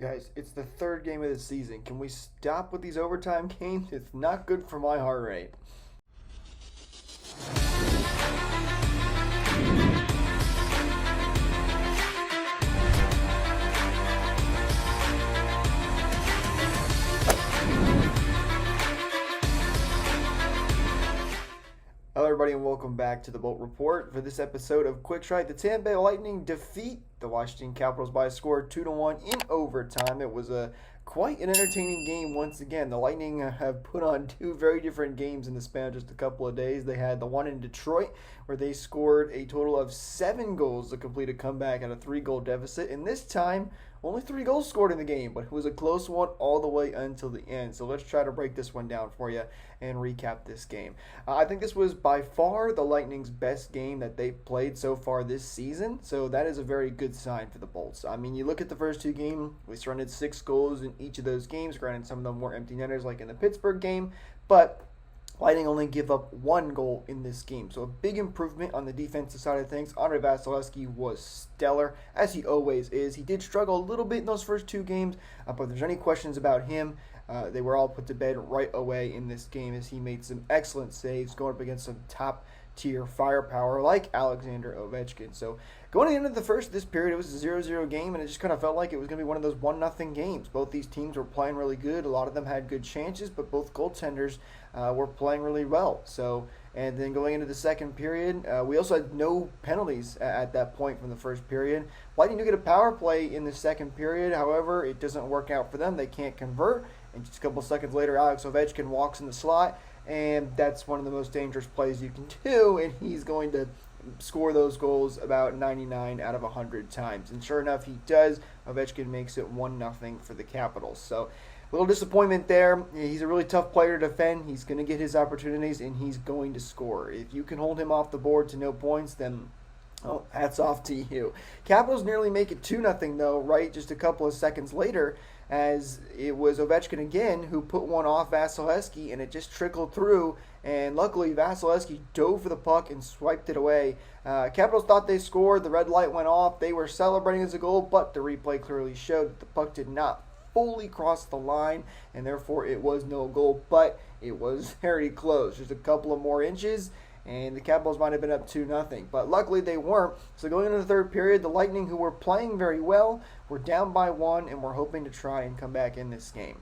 Guys, it's the third game of the season. Can we stop with these overtime games? It's not good for my heart rate. Hello, everybody, and welcome back to the Bolt Report. For this episode of Quick Strike, the Tampa Bay Lightning defeat the Washington Capitals by a score of 2-1 in overtime. It was quite an entertaining game once again. The Lightning have put on two very different games in the span of just a couple of days. They had the one in Detroit, where they scored a total of 7 goals to complete a comeback at a 3-goal deficit, and this time only 3 goals scored in the game, but it was a close one all the way until the end. So let's try to break this one down for you and recap this game. I think this was by far the Lightning's best game that they've played so far this season, so that is a very good sign for the Bolts. I mean, you look at the first two games, we surrendered 6 goals in each of those games. Granted, some of them were empty netters like in the Pittsburgh game, but Lightning only give up 1 goal in this game. So a big improvement on the defensive side of things. Andrei Vasilevskiy was stellar, as he always is. He did struggle a little bit in those first 2 games, but if there's any questions about him, they were all put to bed right away in this game as he made some excellent saves going up against some top-tier firepower like Alexander Ovechkin. So going to the end of this period, it was a 0-0 game, and it just kind of felt like it was going to be one of those 1-0 games. Both these teams were playing really good. A lot of them had good chances, but both goaltenders were playing really well. So, and then going into the second period, we also had no penalties at that point from the first period. Lightning do get a power play in the second period. However, it doesn't work out for them. They can't convert. And just a couple seconds later, Alex Ovechkin walks in the slot, and that's one of the most dangerous plays you can do, and he's going to score those goals about 99 out of 100 times. And sure enough, he does. Ovechkin makes it 1-0 for the Capitals. So a little disappointment there. He's a really tough player to defend. He's going to get his opportunities, and he's going to score. If you can hold him off the board to no points, then hats off to you. Capitals nearly make it 2-0, though, right just a couple of seconds later, as it was Ovechkin again who put one off Vasilevskiy, and it just trickled through, and luckily Vasilevskiy dove for the puck and swiped it away. Capitals thought they scored. The red light went off. They were celebrating as a goal, but the replay clearly showed that the puck did not fully cross the line, and therefore it was no goal, but it was very close. Just a couple of more inches, and the Capitals might have been up 2-0. But luckily they weren't. So going into the third period, the Lightning, who were playing very well, were down by 1 and were hoping to try and come back in this game.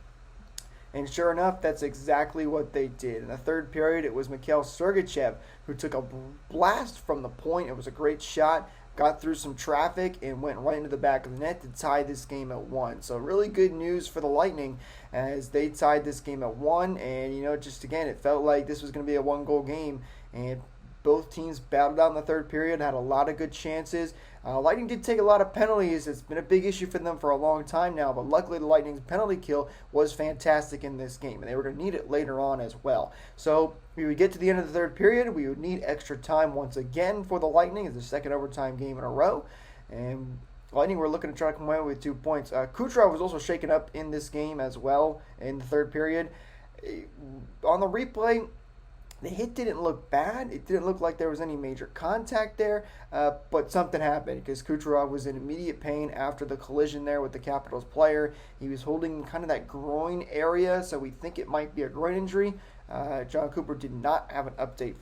And sure enough, that's exactly what they did. In the third period, it was Mikhail Sergachev who took a blast from the point. It was a great shot, got through some traffic, and went right into the back of the net to tie this game at 1. So really good news for the Lightning as they tied this game at 1. And, just again, it felt like this was going to be a 1-goal game. And both teams battled out in the third period, had a lot of good chances. Lightning did take a lot of penalties. It's been a big issue for them for a long time now, but luckily the Lightning's penalty kill was fantastic in this game, and they were going to need it later on as well. So we would get to the end of the third period. We would need extra time once again for the Lightning. It's the second overtime game in a row, and Lightning were looking to try to come away with 2 points. Kucherov was also shaken up in this game as well in the third period. On the replay, the hit didn't look bad. It didn't look like there was any major contact there, but something happened because Kucherov was in immediate pain after the collision there with the Capitals player. He was holding kind of that groin area, so we think it might be a groin injury. John Cooper did not have an update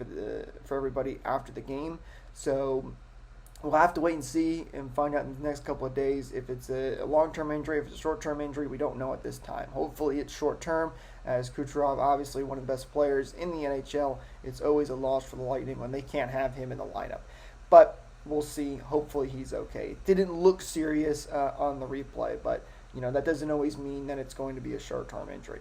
for everybody after the game, so we'll have to wait and see and find out in the next couple of days if it's a long-term injury, if it's a short-term injury. We don't know at this time. Hopefully it's short-term, as Kucherov, obviously one of the best players in the NHL. It's always a loss for the Lightning when they can't have him in the lineup. But we'll see. Hopefully he's okay. It didn't look serious on the replay, but that doesn't always mean that it's going to be a short-term injury.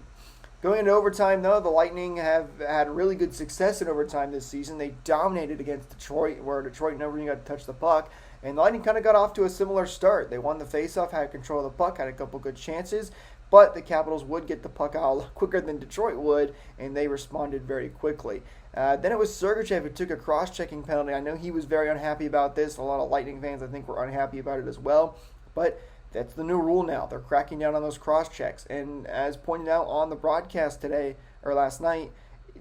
Going into overtime, though, the Lightning have had really good success in overtime this season. They dominated against Detroit, where Detroit never even got to touch the puck. And the Lightning kind of got off to a similar start. They won the faceoff, had control of the puck, had a couple good chances. But the Capitals would get the puck out a lot quicker than Detroit would, and they responded very quickly. Then it was Sergachev who took a cross-checking penalty. I know he was very unhappy about this. A lot of Lightning fans, I think, were unhappy about it as well. But that's the new rule now. They're cracking down on those cross-checks. And as pointed out on the broadcast last night,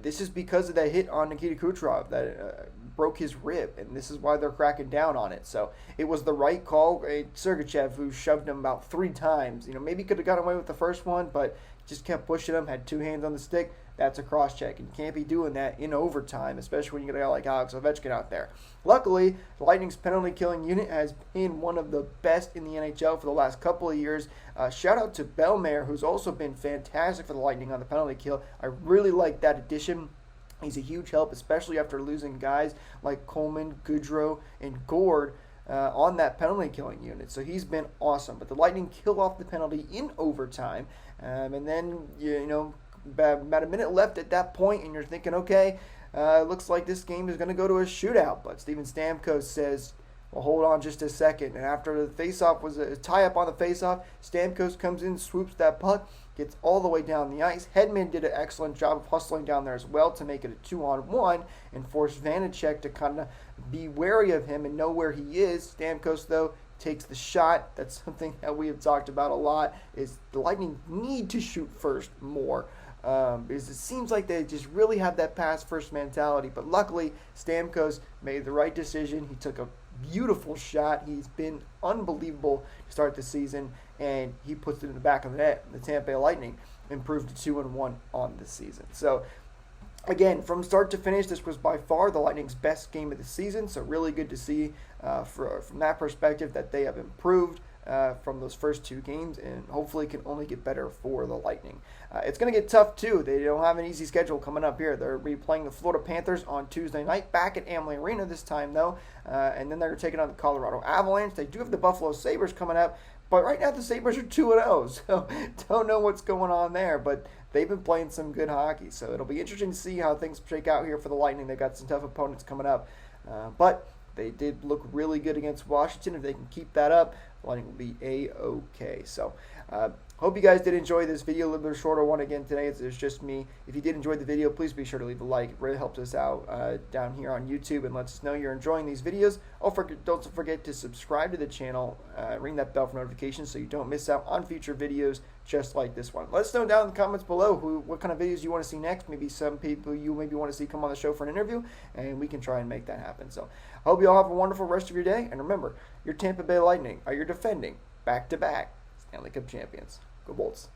this is because of that hit on Nikita Kucherov. That broke his rib, and this is why they're cracking down on it. So it was the right call. Sergachev, who shoved him about 3 times, maybe could have got away with the first one, but just kept pushing him, had 2 hands on the stick. That's a cross-check, and you can't be doing that in overtime, especially when you get a guy like Alex Ovechkin out there. Luckily, the Lightning's penalty-killing unit has been one of the best in the NHL for the last couple of years. Shout out to Bellemare, who's also been fantastic for the Lightning on the penalty kill. I really like that addition. He's a huge help, especially after losing guys like Coleman, Goodrow, and Gord on that penalty-killing unit. So he's been awesome. But the Lightning kill off the penalty in overtime, and then, about a minute left at that point, and you're thinking, okay, looks like this game is going to go to a shootout. But Steven Stamkos says, well, hold on just a second. And after the faceoff was a tie-up on the faceoff, Stamkos comes in, swoops that puck, gets all the way down the ice. Hedman did an excellent job of hustling down there as well to make it a 2-on-1 and force Vanacek to kind of be wary of him and know where he is. Stamkos, though, takes the shot. That's something that we have talked about a lot, is the Lightning need to shoot first more. Because it seems like they just really have that pass-first mentality. But luckily, Stamkos made the right decision. He took a beautiful shot. He's been unbelievable to start the season, and he puts it in the back of the net. The Tampa Bay Lightning improved to 2-1 on the season. So, again, from start to finish, this was by far the Lightning's best game of the season. So really good to see from that perspective that they have improved from those first 2 games, and hopefully can only get better for the Lightning. It's going to get tough, too. They don't have an easy schedule coming up here. They're playing the Florida Panthers on Tuesday night, back at Amalie Arena this time, though, and then they're taking on the Colorado Avalanche. They do have the Buffalo Sabres coming up, but right now the Sabres are 2-0, so don't know what's going on there, but they've been playing some good hockey, so it'll be interesting to see how things shake out here for the Lightning. They've got some tough opponents coming up, but they did look really good against Washington. If they can keep that up, the Lightning will be A-okay. So, hope you guys did enjoy this video. A little bit shorter one again today. It's just me. If you did enjoy the video, please be sure to leave a like. It really helps us out down here on YouTube and lets us know you're enjoying these videos. Don't forget to subscribe to the channel. Ring that bell for notifications so you don't miss out on future videos just like this one. Let us know down in the comments below what kind of videos you want to see next. Maybe some people you maybe want to see come on the show for an interview, and we can try and make that happen. So, I hope you all have a wonderful rest of your day. And remember, your Tampa Bay Lightning are your defending back-to-back Stanley Cup champions. Go Bolts.